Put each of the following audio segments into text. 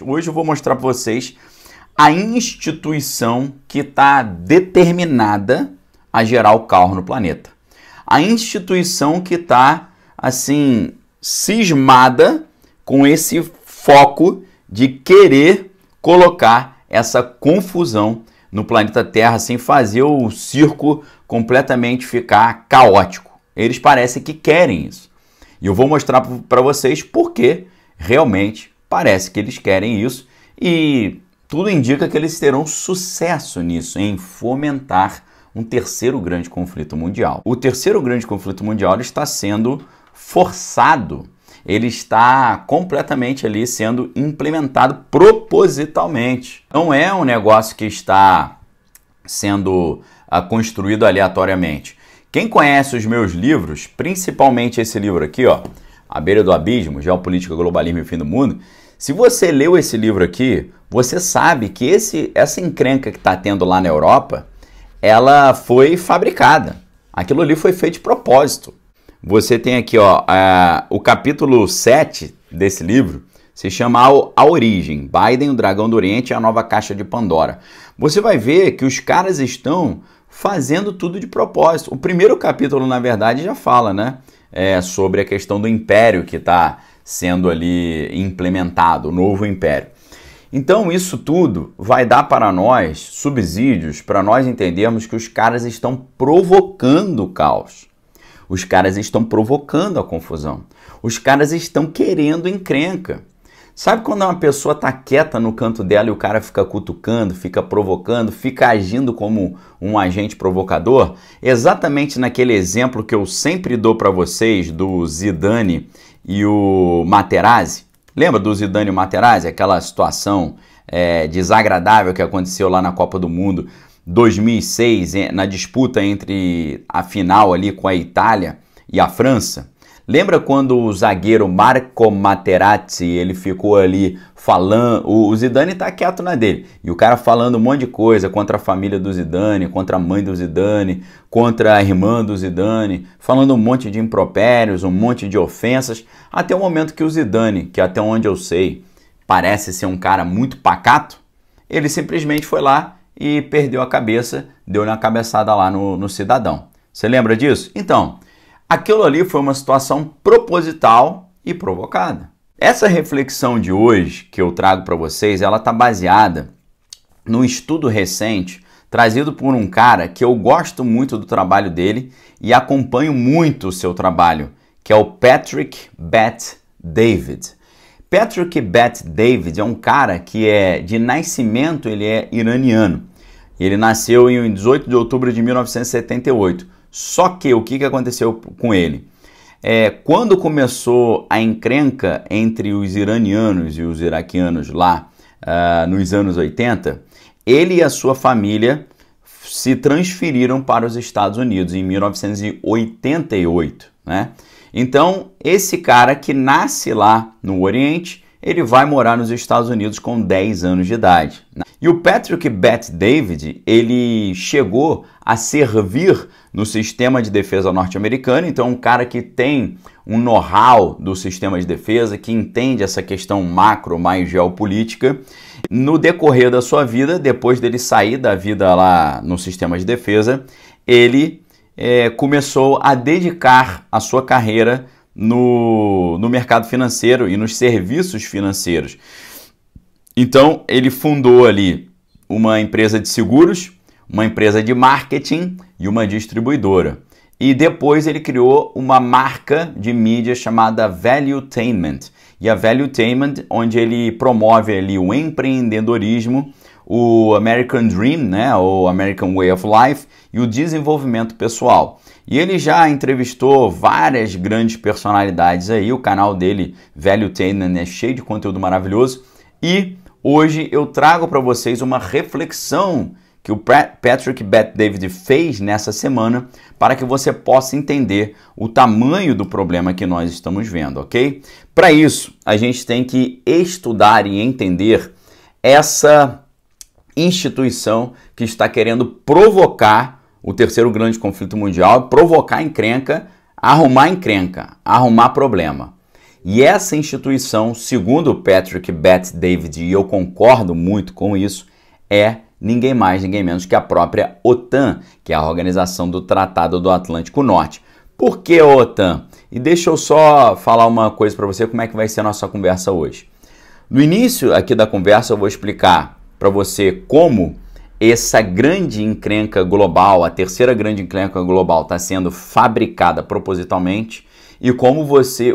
gente? Hoje eu vou mostrar para vocês a instituição que está determinada a gerar o caos no planeta. A instituição que está, assim, cismada com esse foco de querer colocar essa confusão no planeta Terra, sem fazer o circo completamente ficar caótico. Eles parecem que querem isso. E eu vou mostrar para vocês por que realmente parece que eles querem isso. E tudo indica que eles terão sucesso nisso, em fomentar um terceiro grande conflito mundial. O terceiro grande conflito mundial está sendo forçado. Ele está completamente ali sendo implementado propositalmente. Não é um negócio que está sendo construído aleatoriamente. Quem conhece os meus livros, principalmente esse livro aqui, ó, A Beira do Abismo, Geopolítica, Globalismo e Fim do Mundo, se você leu esse livro aqui, você sabe que essa encrenca que está tendo lá na Europa, ela foi fabricada. Aquilo ali foi feito de propósito. Você tem aqui, ó, o capítulo 7 desse livro, se chama A Origem, Biden, o Dragão do Oriente e a Nova Caixa de Pandora. Você vai ver que os caras estão fazendo tudo de propósito. O primeiro capítulo, na verdade, já fala, né, sobre a questão do império que está sendo ali implementado, o novo império. Então, isso tudo vai dar para nós subsídios para nós entendermos que os caras estão provocando o caos. Os caras estão provocando a confusão. Os caras estão querendo encrenca. Sabe quando uma pessoa está quieta no canto dela e o cara fica cutucando, fica provocando, fica agindo como um agente provocador? Exatamente naquele exemplo que eu sempre dou para vocês do Zidane e o Materazzi. Lembra do Zidane e o Materazzi? Aquela situação desagradável que aconteceu lá na Copa do Mundo 2006, na disputa entre a final ali com a Itália e a França. Lembra quando o zagueiro Marco Materazzi, ele ficou ali falando, o Zidane tá quieto na dele, e o cara falando um monte de coisa contra a família do Zidane, contra a mãe do Zidane, contra a irmã do Zidane, falando um monte de impropérios, um monte de ofensas, até o momento que o Zidane, que até onde eu sei, parece ser um cara muito pacato, ele simplesmente foi lá e perdeu a cabeça, deu uma cabeçada lá no cidadão. Você lembra disso? Então, aquilo ali foi uma situação proposital e provocada. Essa reflexão de hoje que eu trago para vocês, ela está baseada num estudo recente trazido por um cara que eu gosto muito do trabalho dele e acompanho muito o seu trabalho, que é o Patrick Bet-David. Patrick Bet-David é um cara que de nascimento ele é iraniano. Ele nasceu em 18 de outubro de 1978. Só que o que aconteceu com ele? Quando começou a encrenca entre os iranianos e os iraquianos lá nos anos 80, ele e a sua família se transferiram para os Estados Unidos em 1988, né? Então, esse cara que nasce lá no Oriente, ele vai morar nos Estados Unidos com 10 anos de idade. E o Patrick Bet-David, ele chegou a servir no sistema de defesa norte-americano, então um cara que tem um know-how do sistema de defesa, que entende essa questão macro mais geopolítica. No decorrer da sua vida, depois dele sair da vida lá no sistema de defesa, ele começou a dedicar a sua carreira no mercado financeiro e nos serviços financeiros. Então, ele fundou ali uma empresa de seguros, uma empresa de marketing e uma distribuidora. E depois ele criou uma marca de mídia chamada Valuetainment. E a Valuetainment, onde ele promove ali o empreendedorismo, o American Dream, né, o American Way of Life e o desenvolvimento pessoal. E ele já entrevistou várias grandes personalidades aí, o canal dele, Valuetainment, é cheio de conteúdo maravilhoso. E hoje eu trago para vocês uma reflexão que o Patrick Bet-David fez nessa semana para que você possa entender o tamanho do problema que nós estamos vendo, ok? Para isso, a gente tem que estudar e entender essa instituição que está querendo provocar o terceiro grande conflito mundial, provocar encrenca, arrumar problema. E essa instituição, segundo o Patrick Bet-David, e eu concordo muito com isso, é ninguém mais, ninguém menos que a própria OTAN, que é a Organização do Tratado do Atlântico Norte. Por que a OTAN? E deixa eu só falar uma coisa para você, como é que vai ser a nossa conversa hoje. No início aqui da conversa eu vou explicar para você como essa grande encrenca global, a terceira grande encrenca global, está sendo fabricada propositalmente e como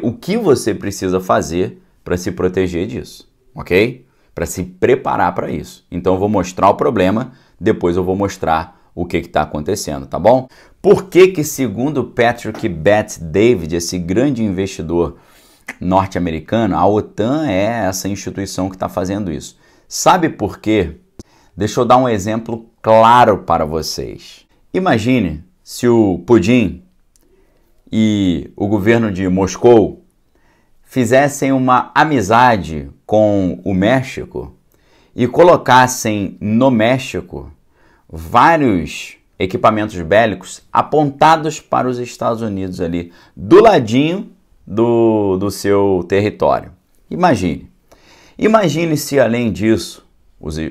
o que você precisa fazer para se proteger disso, ok? Para se preparar para isso. Então eu vou mostrar o problema, depois eu vou mostrar o que está acontecendo, tá bom? Por que segundo Patrick Bet-David, esse grande investidor norte-americano, a OTAN é essa instituição que está fazendo isso? Sabe por quê? Deixa eu dar um exemplo claro para vocês. Imagine se o Putin e o governo de Moscou fizessem uma amizade com o México e colocassem no México vários equipamentos bélicos apontados para os Estados Unidos ali, do ladinho do seu território. Imagine se além disso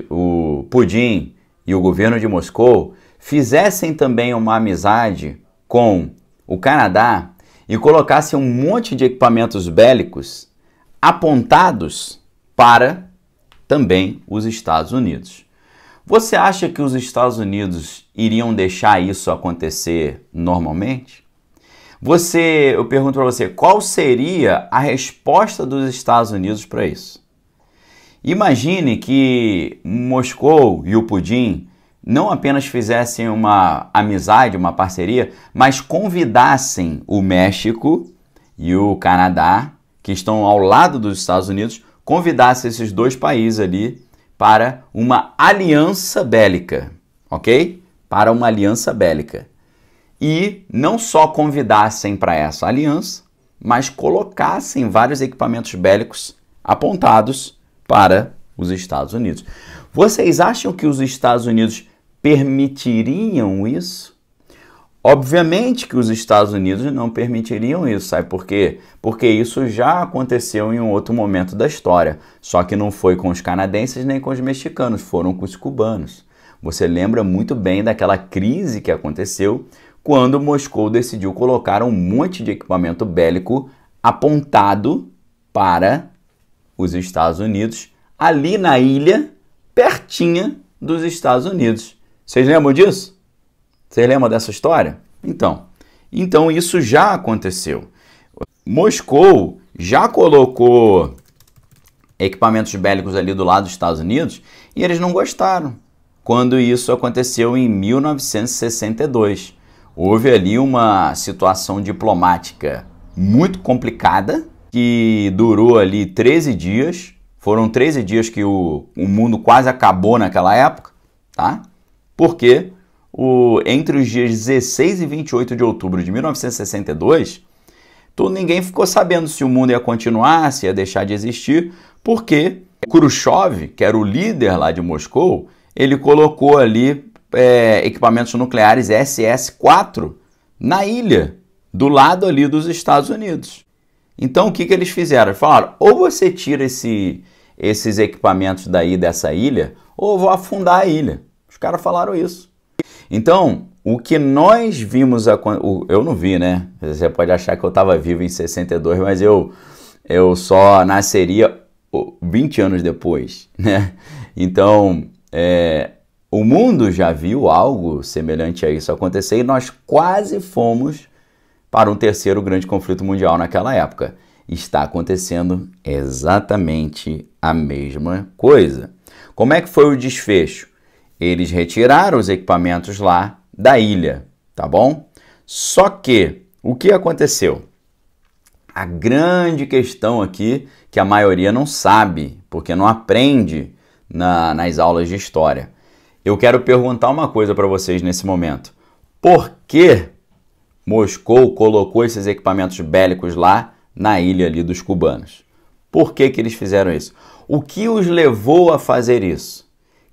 o Putin e o governo de Moscou fizessem também uma amizade com o Canadá e colocassem um monte de equipamentos bélicos apontados para também os Estados Unidos. Você acha que os Estados Unidos iriam deixar isso acontecer normalmente? Eu pergunto para você, qual seria a resposta dos Estados Unidos para isso? Imagine que Moscou e o Putin não apenas fizessem uma amizade, uma parceria, mas convidassem o México e o Canadá, que estão ao lado dos Estados Unidos, convidassem esses dois países ali para uma aliança bélica, ok? Para uma aliança bélica. E não só convidassem para essa aliança, mas colocassem vários equipamentos bélicos apontados para os Estados Unidos. Vocês acham que os Estados Unidos permitiriam isso? Obviamente que os Estados Unidos não permitiriam isso, sabe por quê? Porque isso já aconteceu em um outro momento da história, só que não foi com os canadenses nem com os mexicanos, foram com os cubanos. Você lembra muito bem daquela crise que aconteceu quando Moscou decidiu colocar um monte de equipamento bélico apontado para os Estados Unidos, ali na ilha, pertinha dos Estados Unidos. Vocês lembram disso? Vocês lembram dessa história? Então isso já aconteceu. Moscou já colocou equipamentos bélicos ali do lado dos Estados Unidos e eles não gostaram. Quando isso aconteceu em 1962. Houve ali uma situação diplomática muito complicada que durou ali 13 dias. Foram 13 dias que o mundo quase acabou naquela época, tá? Porque entre os dias 16 e 28 de outubro de 1962, ninguém ficou sabendo se o mundo ia continuar, se ia deixar de existir, porque Khrushchev, que era o líder lá de Moscou, ele colocou ali equipamentos nucleares SS-4 na ilha, do lado ali dos Estados Unidos. Então o que eles fizeram? Eles falaram, ou você tira esses equipamentos daí dessa ilha, ou eu vou afundar a ilha. Os caras falaram isso. Então, o que nós vimos... Eu não vi, né? Você pode achar que eu estava vivo em 62, mas eu só nasceria 20 anos depois, né? Então, o mundo já viu algo semelhante a isso acontecer e nós quase fomos para um terceiro grande conflito mundial naquela época. Está acontecendo exatamente a mesma coisa. Como é que foi o desfecho? Eles retiraram os equipamentos lá da ilha, tá bom? Só que, o que aconteceu? A grande questão aqui, que a maioria não sabe, porque não aprende nas aulas de história. Eu quero perguntar uma coisa para vocês nesse momento. Por que Moscou colocou esses equipamentos bélicos lá na ilha ali dos cubanos? Por que eles fizeram isso? O que os levou a fazer isso?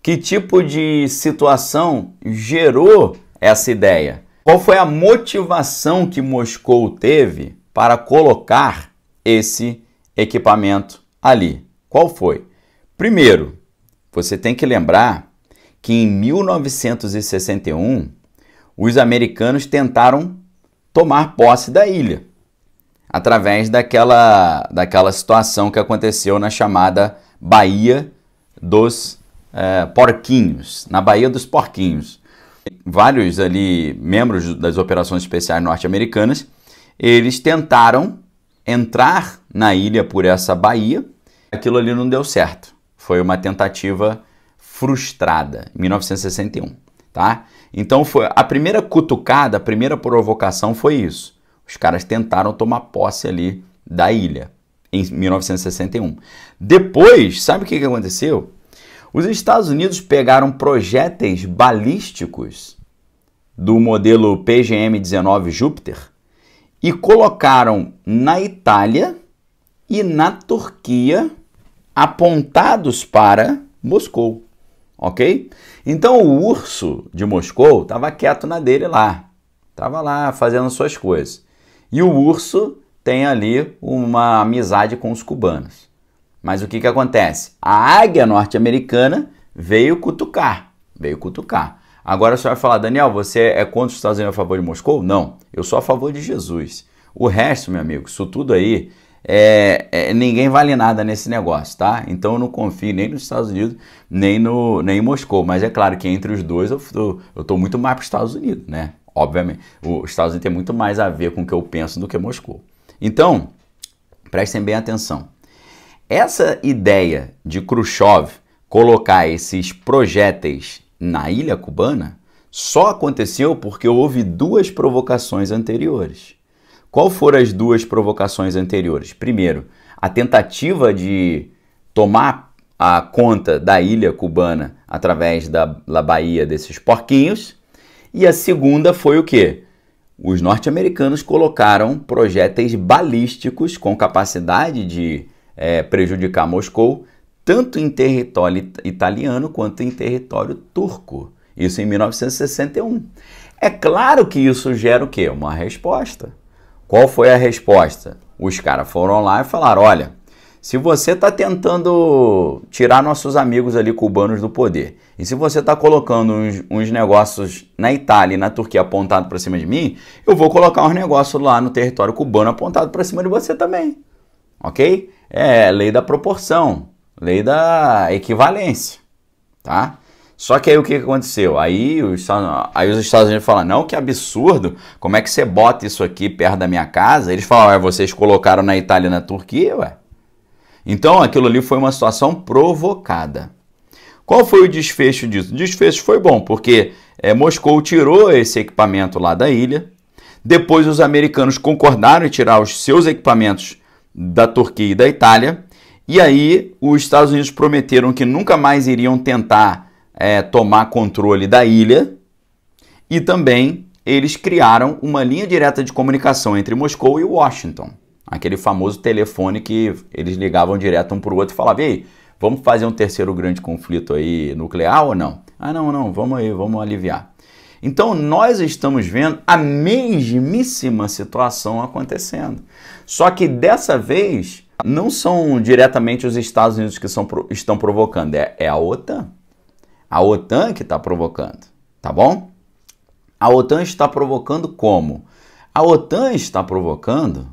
Que tipo de situação gerou essa ideia? Qual foi a motivação que Moscou teve para colocar esse equipamento ali. Qual foi? Primeiro, você tem que lembrar que em 1961, os americanos tentaram tomar posse da ilha, através daquela situação que aconteceu na chamada Baía dos Porquinhos, na Baía dos Porquinhos. Vários ali membros das operações especiais norte-americanas, eles tentaram entrar na ilha por essa baía, aquilo ali não deu certo. Foi uma tentativa frustrada, em 1961, tá? Então foi a primeira cutucada, a primeira provocação foi isso. Os caras tentaram tomar posse ali da ilha, em 1961. Depois, sabe o que aconteceu? Os Estados Unidos pegaram projéteis balísticos do modelo PGM-19 Júpiter e colocaram na Itália e na Turquia, apontados para Moscou, ok? Então o urso de Moscou estava quieto na dele lá, estava lá fazendo suas coisas. E o urso tem ali uma amizade com os cubanos. Mas o que acontece? A águia norte-americana veio cutucar, Agora você vai falar, Daniel, você é contra os Estados Unidos a favor de Moscou? Não, eu sou a favor de Jesus. O resto, meu amigo, isso tudo aí, ninguém vale nada nesse negócio, tá? Então eu não confio nem nos Estados Unidos, nem em Moscou. Mas é claro que entre os dois eu tô muito mais para os Estados Unidos, né? Obviamente, os Estados Unidos tem muito mais a ver com o que eu penso do que Moscou. Então, prestem bem atenção. Essa ideia de Khrushchev colocar esses projéteis na ilha cubana só aconteceu porque houve duas provocações anteriores. Qual foram as duas provocações anteriores? Primeiro, a tentativa de tomar a conta da ilha cubana através da Baía desses Porquinhos. E a segunda foi o quê? Os norte-americanos colocaram projéteis balísticos com capacidade de prejudicar Moscou, tanto em território italiano quanto em território turco. Isso em 1961. É claro que isso gera o quê? Uma resposta. Qual foi a resposta? Os caras foram lá e falaram, olha, se você está tentando tirar nossos amigos ali cubanos do poder, e se você está colocando uns negócios na Itália e na Turquia apontado para cima de mim, eu vou colocar uns negócios lá no território cubano apontado para cima de você também. Ok? É lei da proporção, lei da equivalência, tá? Só que aí o que aconteceu? Aí os Estados Unidos falam, não, que absurdo, como é que você bota isso aqui perto da minha casa? Eles falam, vocês colocaram na Itália e na Turquia, ué? Então aquilo ali foi uma situação provocada. Qual foi o desfecho disso? O desfecho foi bom, porque Moscou tirou esse equipamento lá da ilha, depois os americanos concordaram em tirar os seus equipamentos da Turquia e da Itália, e aí os Estados Unidos prometeram que nunca mais iriam tentar tomar controle da ilha, e também eles criaram uma linha direta de comunicação entre Moscou e Washington, aquele famoso telefone que eles ligavam direto um para o outro e falavam, ei, vamos fazer um terceiro grande conflito aí nuclear ou não? Ah, não, vamos aí, vamos aliviar. Então, nós estamos vendo a mesmíssima situação acontecendo. Só que dessa vez, não são diretamente os Estados Unidos que estão provocando, é a OTAN. A OTAN que está provocando, tá bom? A OTAN está provocando como? A OTAN está provocando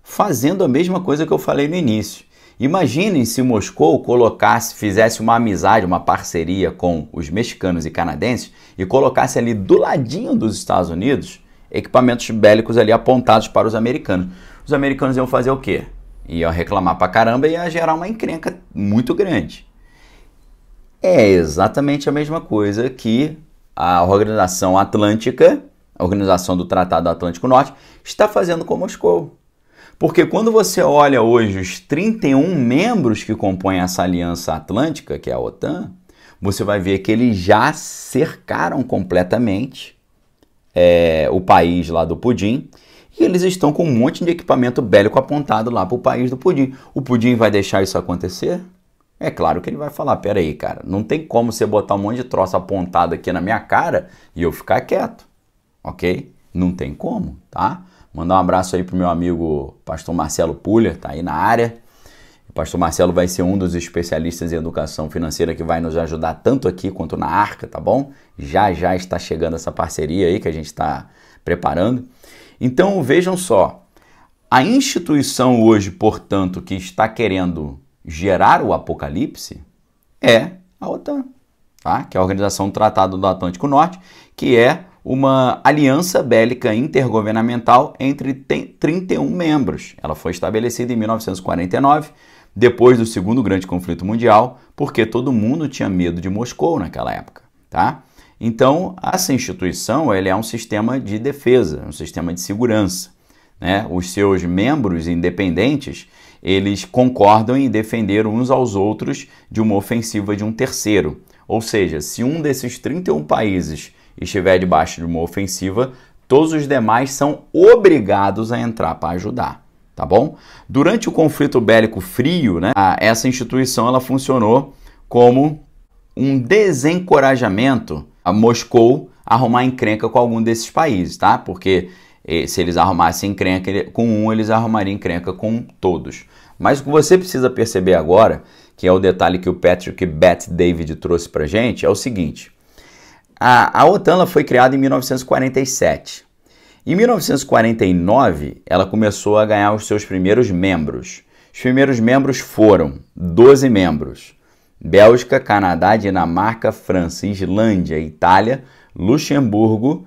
fazendo a mesma coisa que eu falei no início. Imaginem se Moscou fizesse uma amizade, uma parceria com os mexicanos e canadenses e colocasse ali do ladinho dos Estados Unidos equipamentos bélicos ali apontados para os americanos. Os americanos iam fazer o quê? Iam reclamar pra caramba e ia gerar uma encrenca muito grande. É exatamente a mesma coisa que a Organização Atlântica, a Organização do Tratado Atlântico Norte, está fazendo com Moscou. Porque quando você olha hoje os 31 membros que compõem essa aliança atlântica, que é a OTAN, você vai ver que eles já cercaram completamente o país lá do Pudim, e eles estão com um monte de equipamento bélico apontado lá para o país do Pudim. O Pudim vai deixar isso acontecer? É claro que ele vai falar, peraí, cara, não tem como você botar um monte de troço apontado aqui na minha cara e eu ficar quieto, ok? Não tem como, tá? Mandar um abraço aí pro meu amigo pastor Marcelo Puller, tá aí na área. O pastor Marcelo vai ser um dos especialistas em educação financeira que vai nos ajudar tanto aqui quanto na Arca, tá bom? Já está chegando essa parceria aí que a gente está preparando. Então vejam só, a instituição hoje, portanto, que está querendo gerar o apocalipse é a OTAN, tá? Que é a Organização do Tratado do Atlântico Norte, que é uma aliança bélica intergovernamental entre 31 membros. Ela foi estabelecida em 1949, depois do segundo grande conflito mundial, porque todo mundo tinha medo de Moscou naquela época, tá? Então, essa instituição ela é um sistema de defesa, um sistema de segurança, né? Os seus membros independentes, eles concordam em defender uns aos outros de uma ofensiva de um terceiro. Ou seja, se um desses 31 países estiver debaixo de uma ofensiva, todos os demais são obrigados a entrar para ajudar, tá bom? Durante o conflito bélico frio, né, essa instituição ela funcionou como um desencorajamento a Moscou arrumar encrenca com algum desses países, tá? Porque se eles arrumassem encrenca com um, eles arrumariam encrenca com todos. Mas o que você precisa perceber agora, que é o detalhe que o Patrick Bet-David trouxe pra gente, é o seguinte. A OTAN ela foi criada em 1947. Em 1949, ela começou a ganhar os seus primeiros membros. Os primeiros membros foram 12 membros. Bélgica, Canadá, Dinamarca, França, Islândia, Itália, Luxemburgo,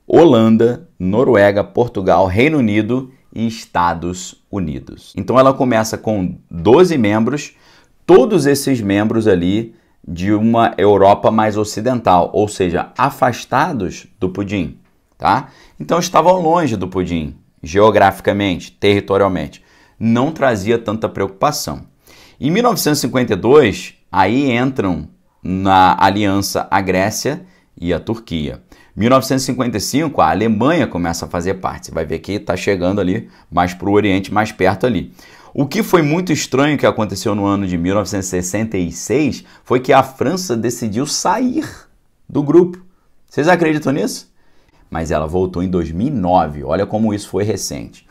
Holanda, Noruega, Portugal, Reino Unido e Estados Unidos. Então ela começa com 12 membros, todos esses membros ali de uma Europa mais ocidental, ou seja, afastados do Pudim, tá? Então estavam longe do Pudim, geograficamente, territorialmente. Não trazia tanta preocupação. Em 1952, aí entram na aliança a Grécia e a Turquia. Em 1955, a Alemanha começa a fazer parte. Você vai ver que está chegando ali mais para o Oriente, mais perto ali. O que foi muito estranho que aconteceu no ano de 1966 foi que a França decidiu sair do grupo. Vocês acreditam nisso? Mas ela voltou em 2009. Olha como isso foi recente.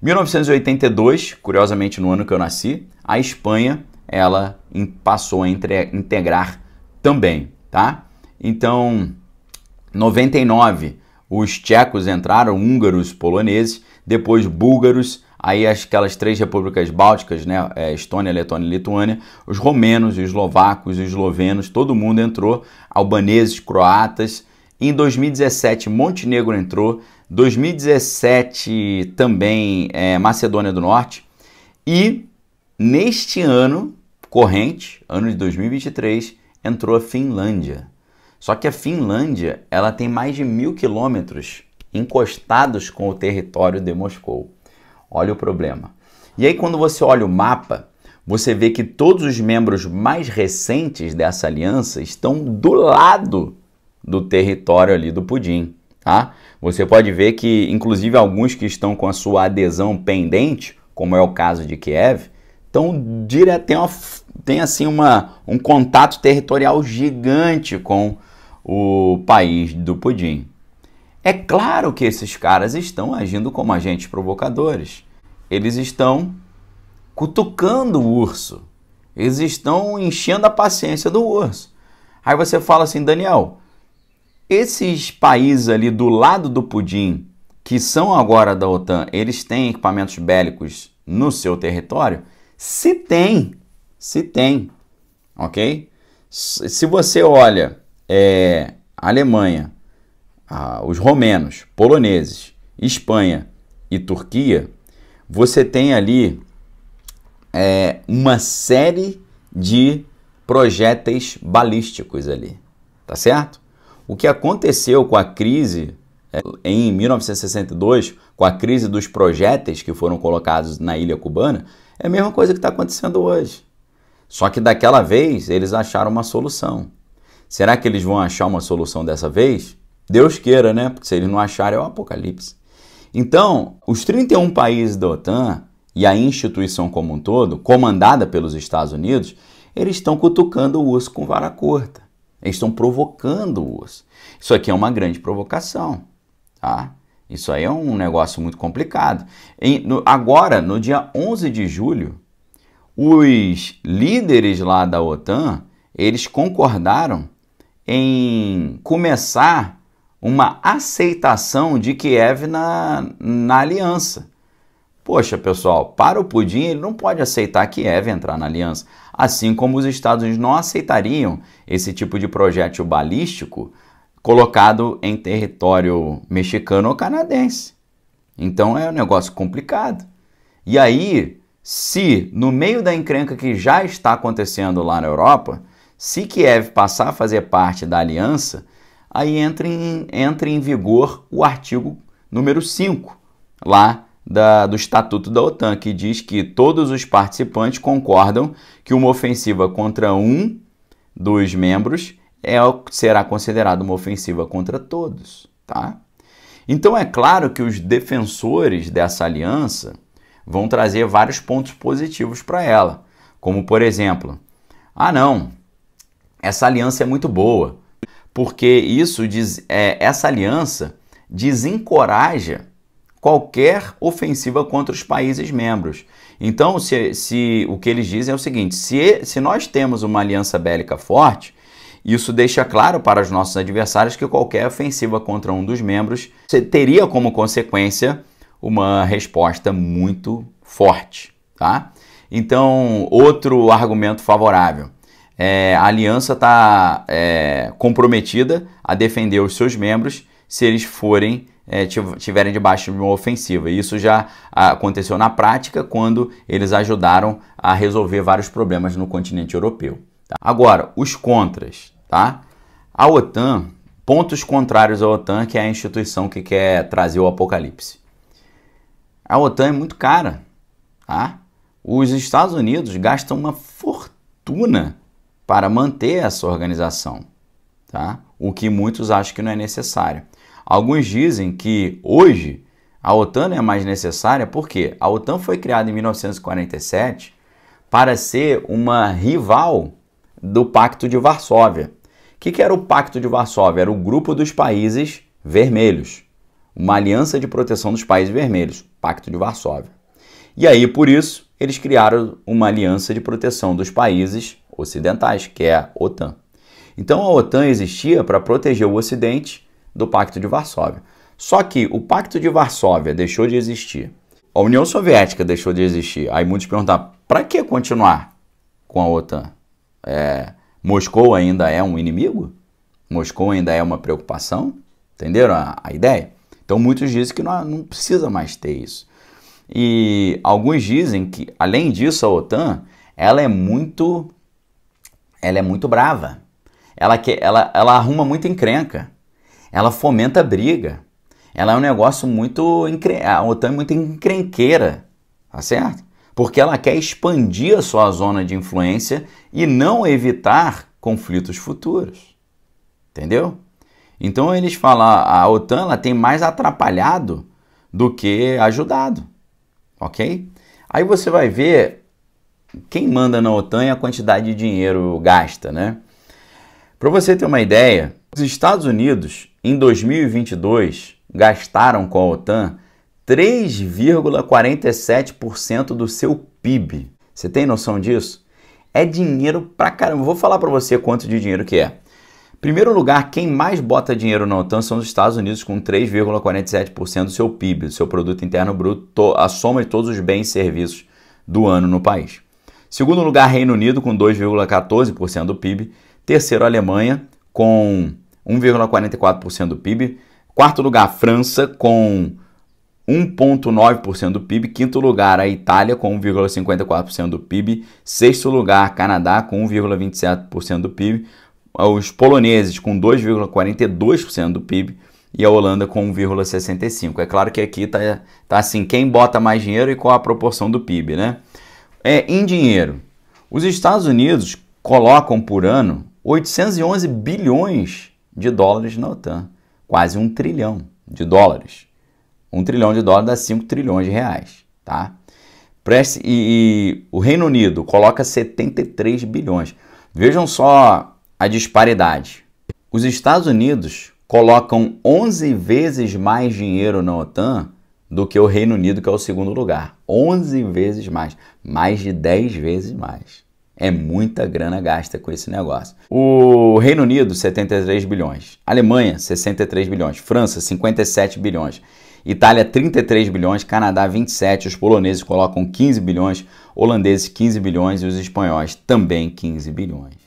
1982, curiosamente no ano que eu nasci, a Espanha ela passou a integrar também, tá? Então, 99, os tchecos entraram, húngaros, poloneses, depois búlgaros, aí aquelas 3 repúblicas bálticas, né, Estônia, Letônia e Lituânia, os romenos, os eslovacos, os eslovenos, todo mundo entrou, albaneses, croatas. Em 2017, Montenegro entrou, 2017 também Macedônia do Norte, e neste ano corrente, ano de 2023, entrou a Finlândia. Só que a Finlândia ela tem mais de 1.000 quilômetros encostados com o território de Moscou. Olha o problema. E aí quando você olha o mapa, você vê que todos os membros mais recentes dessa aliança estão do lado do território ali do Pudim, tá? Você pode ver que, inclusive, alguns que estão com a sua adesão pendente, como é o caso de Kiev, tem assim um contato territorial gigante com o país do Pudim. É claro que esses caras estão agindo como agentes provocadores. Eles estão cutucando o urso. Eles estão enchendo a paciência do urso. Aí você fala assim, Daniel, esses países ali do lado do Pudim, que são agora da OTAN, eles têm equipamentos bélicos no seu território? Se tem, ok? Se você olha a Alemanha, os romenos, poloneses, Espanha e Turquia, você tem ali uma série de projéteis balísticos ali, tá certo? O que aconteceu com a crise em 1962, com a crise dos projéteis que foram colocados na ilha cubana, é a mesma coisa que está acontecendo hoje. Só que daquela vez eles acharam uma solução. Será que eles vão achar uma solução dessa vez? Deus queira, né? Porque se eles não acharem é o apocalipse. Então, os 31 países da OTAN e a instituição como um todo, comandada pelos Estados Unidos, eles estão cutucando o urso com vara curta. Eles estão provocando o urso. Isso aqui é uma grande provocação, tá? Isso aí é um negócio muito complicado. Agora, no dia 11 de julho, os líderes lá da OTAN, eles concordaram em começar uma aceitação de Kiev na aliança. Poxa, pessoal, para o Putin, ele não pode aceitar Kiev entrar na aliança. Assim como os Estados Unidos não aceitariam esse tipo de projétil balístico colocado em território mexicano ou canadense. Então é um negócio complicado. E aí, se no meio da encrenca que já está acontecendo lá na Europa, se Kiev passar a fazer parte da aliança, aí entra em vigor o artigo número 5 lá do Estatuto da OTAN, que diz que todos os participantes concordam que uma ofensiva contra um dos membros será considerada uma ofensiva contra todos, tá? Então é claro que os defensores dessa aliança vão trazer vários pontos positivos para ela, como por exemplo, não, essa aliança é muito boa, porque essa aliança desencoraja qualquer ofensiva contra os países membros. Então, o que eles dizem é o seguinte, se nós temos uma aliança bélica forte, isso deixa claro para os nossos adversários que qualquer ofensiva contra um dos membros teria como consequência uma resposta muito forte, tá? Então, outro argumento favorável. A aliança está comprometida a defender os seus membros se eles tiverem debaixo de uma ofensiva. E isso já aconteceu na prática quando eles ajudaram a resolver vários problemas no continente europeu. Tá? Agora, os contras. Tá? A OTAN, pontos contrários à OTAN, que é a instituição que quer trazer o apocalipse. A OTAN é muito cara. Tá? Os Estados Unidos gastam uma fortuna para manter essa organização, tá? O que muitos acham que não é necessário. Alguns dizem que hoje a OTAN não é mais necessária porque a OTAN foi criada em 1947 para ser uma rival do Pacto de Varsóvia. O que era o Pacto de Varsóvia? Era o grupo dos países vermelhos, uma aliança de proteção dos países vermelhos, Pacto de Varsóvia. E aí, por isso, eles criaram uma aliança de proteção dos países ocidentais, que é a OTAN. Então a OTAN existia para proteger o Ocidente do Pacto de Varsóvia. Só que o Pacto de Varsóvia deixou de existir. A União Soviética deixou de existir. Aí muitos perguntam, para que continuar com a OTAN? Moscou ainda é um inimigo? Moscou ainda é uma preocupação? Entenderam a ideia? Então muitos dizem que não precisa mais ter isso. E alguns dizem que, além disso, a OTAN ela é muito brava. Ela arruma muita encrenca. Ela fomenta briga. Ela é um negócio a OTAN é muito encrenqueira, tá certo? Porque ela quer expandir a sua zona de influência e não evitar conflitos futuros. Entendeu? Então eles falam, a OTAN ela tem mais atrapalhado do que ajudado. Ok? Aí você vai ver quem manda na OTAN e a quantidade de dinheiro gasta, né? Para você ter uma ideia, os Estados Unidos, em 2022, gastaram com a OTAN 3,47% do seu PIB. Você tem noção disso? É dinheiro pra caramba. Vou falar para você quanto de dinheiro que é. Em primeiro lugar, quem mais bota dinheiro na OTAN são os Estados Unidos, com 3,47% do seu PIB, do seu Produto Interno Bruto, a soma de todos os bens e serviços do ano no país. Segundo lugar, Reino Unido, com 2,14% do PIB. Terceiro, Alemanha, com 1,44% do PIB. Quarto lugar, França, com 1,9% do PIB. Quinto lugar, a Itália, com 1,54% do PIB. Sexto lugar, Canadá, com 1,27% do PIB. Os poloneses, com 2,42% do PIB. E a Holanda, com 1,65%. É claro que aqui tá assim, quem bota mais dinheiro e qual a proporção do PIB, né? Em dinheiro, os Estados Unidos colocam por ano 811 bilhões de dólares na OTAN. Quase 1 trilhão de dólares. 1 trilhão de dólares dá 5 trilhões de reais, tá? E o Reino Unido coloca 73 bilhões. Vejam só a disparidade. Os Estados Unidos colocam 11 vezes mais dinheiro na OTAN do que o Reino Unido, que é o segundo lugar. 11 vezes mais. Mais de 10 vezes mais. É muita grana gasta com esse negócio. O Reino Unido, 73 bilhões. Alemanha, 63 bilhões. França, 57 bilhões. Itália, 33 bilhões. Canadá, 27. Os poloneses colocam 15 bilhões. Holandeses, 15 bilhões. E os espanhóis, também 15 bilhões.